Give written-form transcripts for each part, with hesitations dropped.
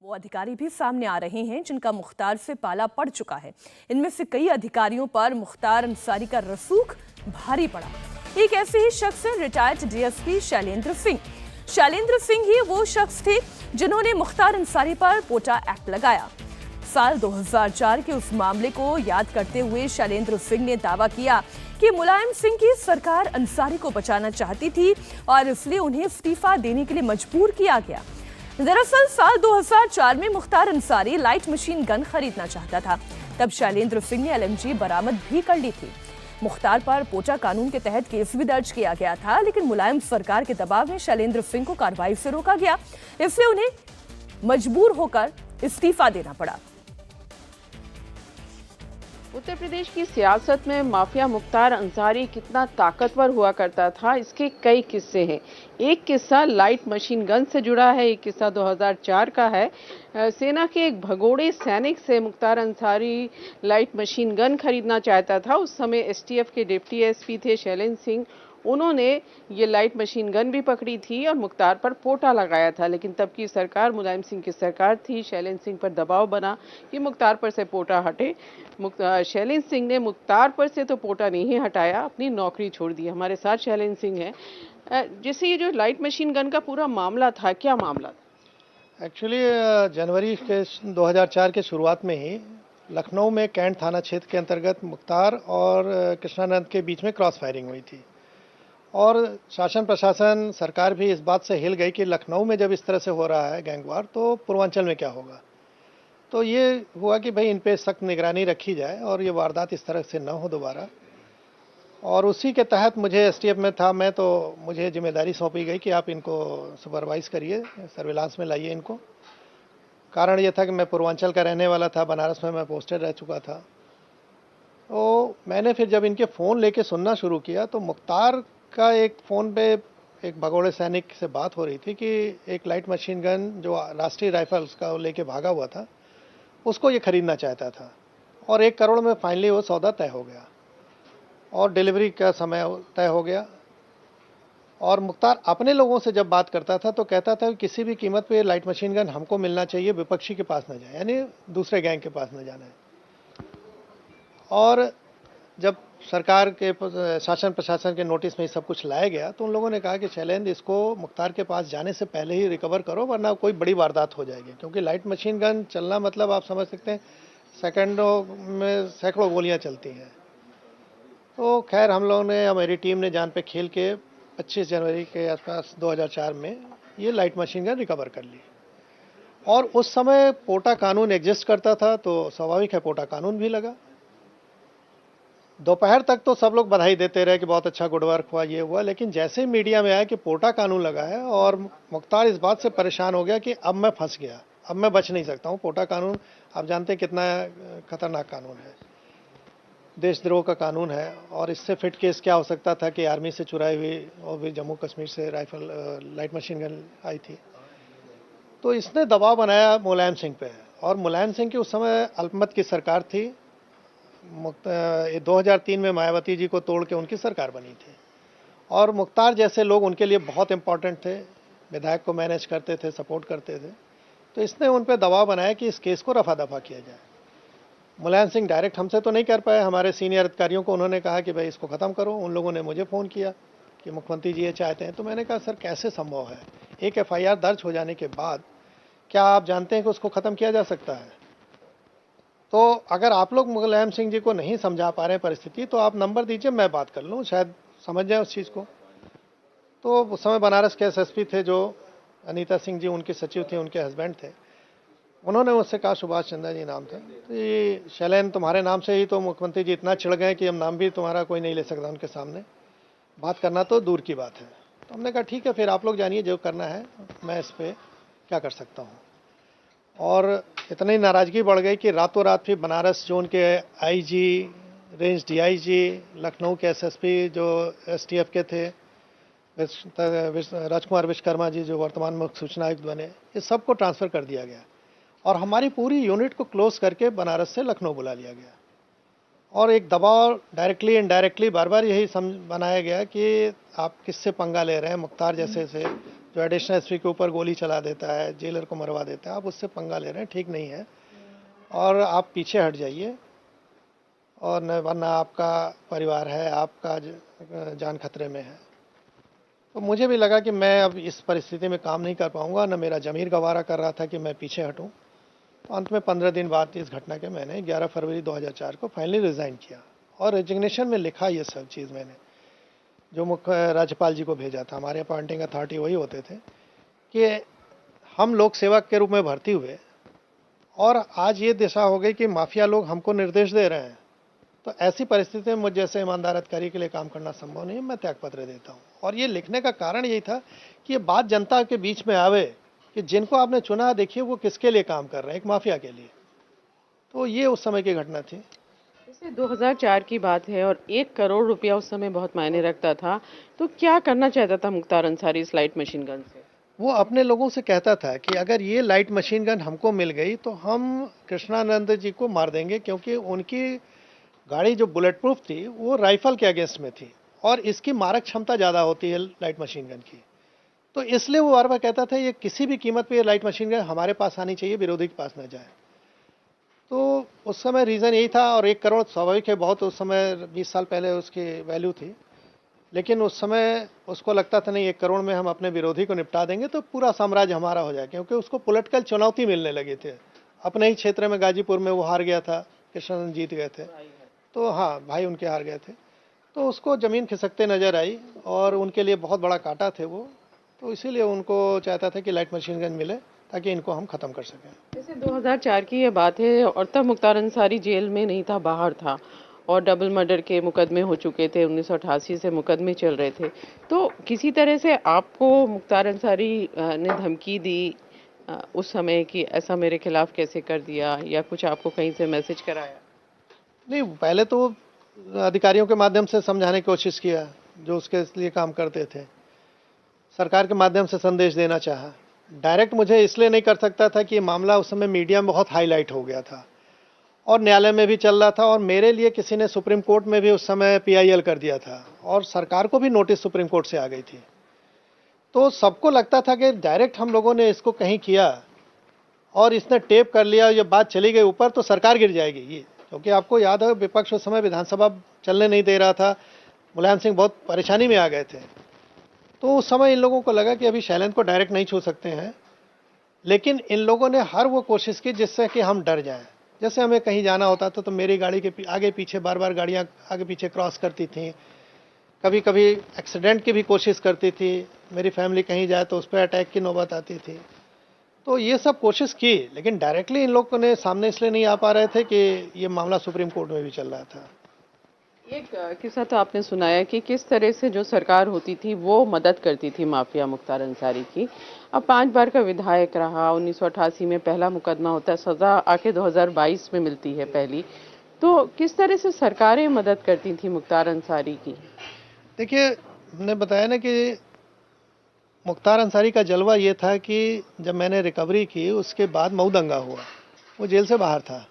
वो अधिकारी भी सामने आ रहे हैं जिनका मुख्तार से पाला पड़ चुका है। इनमें से कई अधिकारियों पर मुख्तार अंसारी का रसूख भारी पड़ा। एक ऐसे ही शख्स हैं रिटायर्ड डीएसपी शैलेंद्र सिंह। शैलेंद्र सिंह ही वो शख्स थे जिन्होंने मुख्तार अंसारी पर पोटा एक्ट लगाया। साल 2004 के उस मामले को याद करते हुए शैलेंद्र सिंह ने दावा किया कि मुलायम सिंह की सरकार अंसारी को बचाना चाहती थी और इसलिए उन्हें इस्तीफा देने के लिए मजबूर किया गया। दरअसल साल 2004 में Mukhtar Ansari light machine gun खरीदना चाहता था। तब शैलेंद्र सिंह ने एलएमजी बरामद भी कर ली थी। मुख्तार पर पोचा कानून के तहत केस भी दर्ज किया गया था, लेकिन मुलायम सरकार के दबाव में शैलेंद्र सिंह को कार्रवाई से रोका गया, इसलिए उन्हें मजबूर होकर इस्तीफा देना पड़ा। उत्तर प्रदेश की सियासत में माफिया मुख्तार अंसारी कितना ताकतवर हुआ करता था, इसके कई किस्से हैं। एक किस्सा लाइट मशीन गन से जुड़ा है, एक किस्सा 2004 का है। सेना के एक भगोड़े सैनिक से Mukhtar Ansari light machine gun खरीदना चाहता था। उस समय एसटीएफ के डिप्टी एसपी थे शैलेंद्र सिंह। उन्होंने ये लाइट मशीन गन भी पकड़ी थी और मुख्तार पर पोटा लगाया था, लेकिन तब की सरकार मुलायम सिंह की सरकार थी। शैलेंद्र सिंह पर दबाव बना कि मुख्तार पर से पोटा हटे। शैलेंद्र सिंह ने मुख्तार पर से तो पोटा नहीं हटाया, अपनी नौकरी छोड़ दी। हमारे साथ शैलेंद्र सिंह हैं। जैसे ये जो लाइट मशीन गन का पूरा मामला था, क्या मामला था? एक्चुअली जनवरी के 2004 के शुरुआत में ही लखनऊ में कैंट थाना क्षेत्र के अंतर्गत मुख्तार और कृष्णानंद के बीच में क्रॉस फायरिंग हुई थी और शासन प्रशासन सरकार भी इस बात से हिल गई कि लखनऊ में जब इस तरह से हो रहा है गैंगवार तो पूर्वांचल में क्या होगा। तो ये हुआ कि भाई इन पे सख्त निगरानी रखी जाए और ये वारदात इस तरह से न हो दोबारा। और उसी के तहत मुझे एसटीएफ में था मैं, तो मुझे जिम्मेदारी सौंपी गई कि आप इनको सुपरवाइज़ करिए, सर्विलांस में लाइए इनको। कारण ये था कि मैं पूर्वांचल का रहने वाला था, बनारस में मैं पोस्टेड रह चुका था। तो मैंने फिर जब इनके फ़ोन लेके सुनना शुरू किया तो मुख्तार का एक फ़ोन पे एक भगोड़े सैनिक से बात हो रही थी कि एक लाइट मशीन गन जो राष्ट्रीय राइफल्स का लेके भागा हुआ था उसको ये ख़रीदना चाहता था और 1 करोड़ में फाइनली वो सौदा तय हो गया और डिलीवरी का समय तय हो गया। और मुख्तार अपने लोगों से जब बात करता था तो कहता था कि किसी भी कीमत पे लाइट मशीन गन हमको मिलना चाहिए, विपक्षी के पास न जाए, यानी दूसरे गैंग के पास न जाना है। और जब सरकार के शासन प्रशासन के नोटिस में सब कुछ लाया गया तो उन लोगों ने कहा कि शैलेंद्र इसको मुख्तार के पास जाने से पहले ही रिकवर करो वरना कोई बड़ी वारदात हो जाएगी, क्योंकि लाइट मशीन गन चलना मतलब आप समझ सकते हैं सेकंडों में सैकड़ों गोलियां चलती हैं। तो खैर हम लोगों ने, हमारी टीम ने जान पे खेल के 25 जनवरी के आसपास 2004 में ये लाइट मशीन गन रिकवर कर ली। और उस समय पोटा कानून एग्जिस्ट करता था तो स्वाभाविक है पोटा कानून भी लगा। दोपहर तक तो सब लोग बधाई देते रहे कि बहुत अच्छा गुड वर्क हुआ, ये हुआ, लेकिन जैसे ही मीडिया में आया कि पोटा कानून लगा है और मुख्तार इस बात से परेशान हो गया कि अब मैं फंस गया, अब मैं बच नहीं सकता हूँ। पोटा कानून आप जानते हैं कितना खतरनाक कानून है, देशद्रोह का कानून है और इससे फिट केस क्या हो सकता था कि आर्मी से चुराई हुई और भी जम्मू कश्मीर से राइफल लाइट मशीन गन आई थी। तो इसने दबाव बनाया मुलायम सिंह पे और मुलायम सिंह की उस समय अल्पमत की सरकार थी। 2003 में मायावती जी को तोड़ के उनकी सरकार बनी थी और मुख्तार जैसे लोग उनके लिए बहुत इंपॉर्टेंट थे, विधायक को मैनेज करते थे, सपोर्ट करते थे। तो इसने उन पर दबाव बनाया कि इस केस को रफा दफा किया जाए। मुलायम सिंह डायरेक्ट हमसे तो नहीं कर पाए, हमारे सीनियर अधिकारियों को उन्होंने कहा कि भाई इसको ख़त्म करो। उन लोगों ने मुझे फ़ोन किया कि मुख्यमंत्री जी ये चाहते हैं। तो मैंने कहा सर कैसे संभव है, एक FIR दर्ज हो जाने के बाद क्या आप जानते हैं कि उसको ख़त्म किया जा सकता है? तो अगर आप लोग मुलायम सिंह जी को नहीं समझा पा रहे हैं परिस्थिति तो आप नंबर दीजिए, मैं बात कर लूँ, शायद समझ जाए उस चीज़ को। तो उस समय बनारस के SSP थे जो अनीता सिंह जी, उनके सचिव थे, उनके हस्बैंड थे। उन्होंने मुझसे कहा, सुभाष चंद्रा जी नाम था, तो ये शैलेंद्र तुम्हारे नाम से ही तो मुख्यमंत्री जी इतना चिढ़ गए कि हम नाम भी तुम्हारा कोई नहीं ले सकता उनके सामने, बात करना तो दूर की बात है। तो हमने कहा ठीक है, फिर आप लोग जानिए जो करना है, मैं इस पर क्या कर सकता हूँ। और इतनी नाराज़गी बढ़ गई कि रातों रात फिर बनारस जोन के IG, रेंज DIG, लखनऊ के SSP जो STF के थे, राजकुमार विश्वकर्मा जी जो वर्तमान मुख्य सूचना आयुक्त बने, इस सब को ट्रांसफ़र कर दिया गया और हमारी पूरी यूनिट को क्लोज करके बनारस से लखनऊ बुला लिया गया। और एक दबाव डायरेक्टली इनडायरेक्टली बार बार यही बनाया गया कि आप किससे पंगा ले रहे हैं, मुख्तार जैसे से जो एडिशनल एसपी के ऊपर गोली चला देता है, जेलर को मरवा देता है, आप उससे पंगा ले रहे हैं, ठीक नहीं है। और आप पीछे हट जाइए, और न वरना आपका परिवार है, आपका जान खतरे में है। तो मुझे भी लगा कि मैं अब इस परिस्थिति में काम नहीं कर पाऊंगा, न मेरा ज़मीर गवारा कर रहा था कि मैं पीछे हटूं। तो अंत में 15 दिन बाद इस घटना के मैंने 11 फरवरी 2004 को फाइनली रिज़ाइन किया, और रेजिग्नेशन में लिखा ये सब चीज़ मैंने, जो मुख्य राज्यपाल जी को भेजा था। हमारे अपॉइंटिंग अथॉरिटी वही होते थे कि हम लोक सेवक के रूप में भर्ती हुए, और आज ये दिशा हो गई कि माफिया लोग हमको निर्देश दे रहे हैं। तो ऐसी परिस्थिति में मुझ जैसे ईमानदार अधिकारी के लिए काम करना संभव नहीं है, मैं त्यागपत्र देता हूँ। और ये लिखने का कारण यही था कि ये बात जनता के बीच में आवे कि जिनको आपने चुना, देखिए वो किसके लिए काम कर रहे हैं, एक माफिया के लिए। तो ये उस समय की घटना थी। जैसे 2004 की बात है और 1 करोड़ रुपया उस समय बहुत मायने रखता था, तो क्या करना चाहता था मुख्तार अंसारी इस लाइट मशीन गन से? वो अपने लोगों से कहता था कि अगर ये लाइट मशीन गन हमको मिल गई तो हम कृष्णानंद जी को मार देंगे, क्योंकि उनकी गाड़ी जो बुलेट प्रूफ थी वो राइफल के अगेंस्ट में थी, और इसकी मारक क्षमता ज़्यादा होती है लाइट मशीन गन की। तो इसलिए वो बार बार कहता था ये किसी भी कीमत पे ये लाइट मशीन गन हमारे पास आनी चाहिए, विरोधी के पास न जाए। तो उस समय रीज़न यही था, और 1 करोड़ स्वाभाविक है, बहुत उस समय 20 साल पहले उसकी वैल्यू थी। लेकिन उस समय उसको लगता था नहीं, 1 करोड़ में हम अपने विरोधी को निपटा देंगे तो पूरा साम्राज्य हमारा हो जाए, क्योंकि उसको पॉलिटिकल चुनौती मिलने लगी थी। अपने ही क्षेत्र में गाजीपुर में वो हार गया था, कृष्णानंद जीत गए थे। तो हाँ, भाई उनके हार गए थे, तो उसको ज़मीन खिसकते नज़र आई, और उनके लिए बहुत बड़ा कांटा थे वो। तो इसीलिए उनको चाहता था कि लाइट मशीन गन मिले ताकि इनको हम ख़त्म कर सकें। जैसे 2004 की ये बात है और तब मुख्तार अंसारी जेल में नहीं था, बाहर था, और डबल मर्डर के मुकदमे हो चुके थे, 1988 से मुकदमे चल रहे थे। तो किसी तरह से आपको मुख्तार अंसारी ने धमकी दी उस समय कि ऐसा मेरे खिलाफ कैसे कर दिया, या कुछ आपको कहीं से मैसेज कराया? नहीं, पहले तो अधिकारियों के माध्यम से समझाने की कोशिश किया जो उसके लिए काम करते थे, सरकार के माध्यम से संदेश देना चाहा। डायरेक्ट मुझे इसलिए नहीं कर सकता था कि ये मामला उस समय मीडिया में बहुत हाईलाइट हो गया था, और न्यायालय में भी चल रहा था, और मेरे लिए किसी ने सुप्रीम कोर्ट में भी उस समय PIL कर दिया था, और सरकार को भी नोटिस सुप्रीम कोर्ट से आ गई थी। तो सबको लगता था कि डायरेक्ट हम लोगों ने इसको कहीं किया और इसने टेप कर लिया, ये बात चली गई ऊपर तो सरकार गिर जाएगी ये। क्योंकि आपको याद है विपक्ष उस समय विधानसभा चलने नहीं दे रहा था, मुलायम सिंह बहुत परेशानी में आ गए थे। तो उस समय इन लोगों को लगा कि अभी शैलेंद्र को डायरेक्ट नहीं छू सकते हैं, लेकिन इन लोगों ने हर वो कोशिश की जिससे कि हम डर जाएं। जैसे हमें कहीं जाना होता था तो मेरी गाड़ी के आगे पीछे बार बार गाड़ियाँ आगे पीछे क्रॉस करती थीं, कभी कभी एक्सीडेंट की भी कोशिश करती थी, मेरी फैमिली कहीं जाए तो उस पर अटैक की नौबत आती थी। तो ये सब कोशिश की, लेकिन डायरेक्टली इन लोगों ने सामने इसलिए नहीं आ पा रहे थे कि ये मामला सुप्रीम कोर्ट में भी चल रहा था। एक किस्सा तो आपने सुनाया कि किस तरह से जो सरकार होती थी वो मदद करती थी माफिया मुख्तार अंसारी की। अब 5 बार का विधायक रहा, 1988 में पहला मुकदमा होता है, सजा आके 2022 में मिलती है पहली। तो किस तरह से सरकारें मदद करती थी मुख्तार अंसारी की? देखिए, हमने बताया ना कि मुख्तार अंसारी का जलवा ये था कि जब मैंने रिकवरी की उसके बाद मऊ दंगा हुआ, वो जेल से बाहर था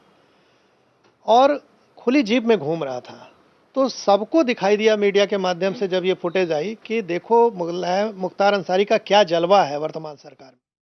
और खुली जीप में घूम रहा था। तो सबको दिखाई दिया मीडिया के माध्यम से जब ये फुटेज आई कि देखो मुख्तार अंसारी का क्या जलवा है वर्तमान सरकार में।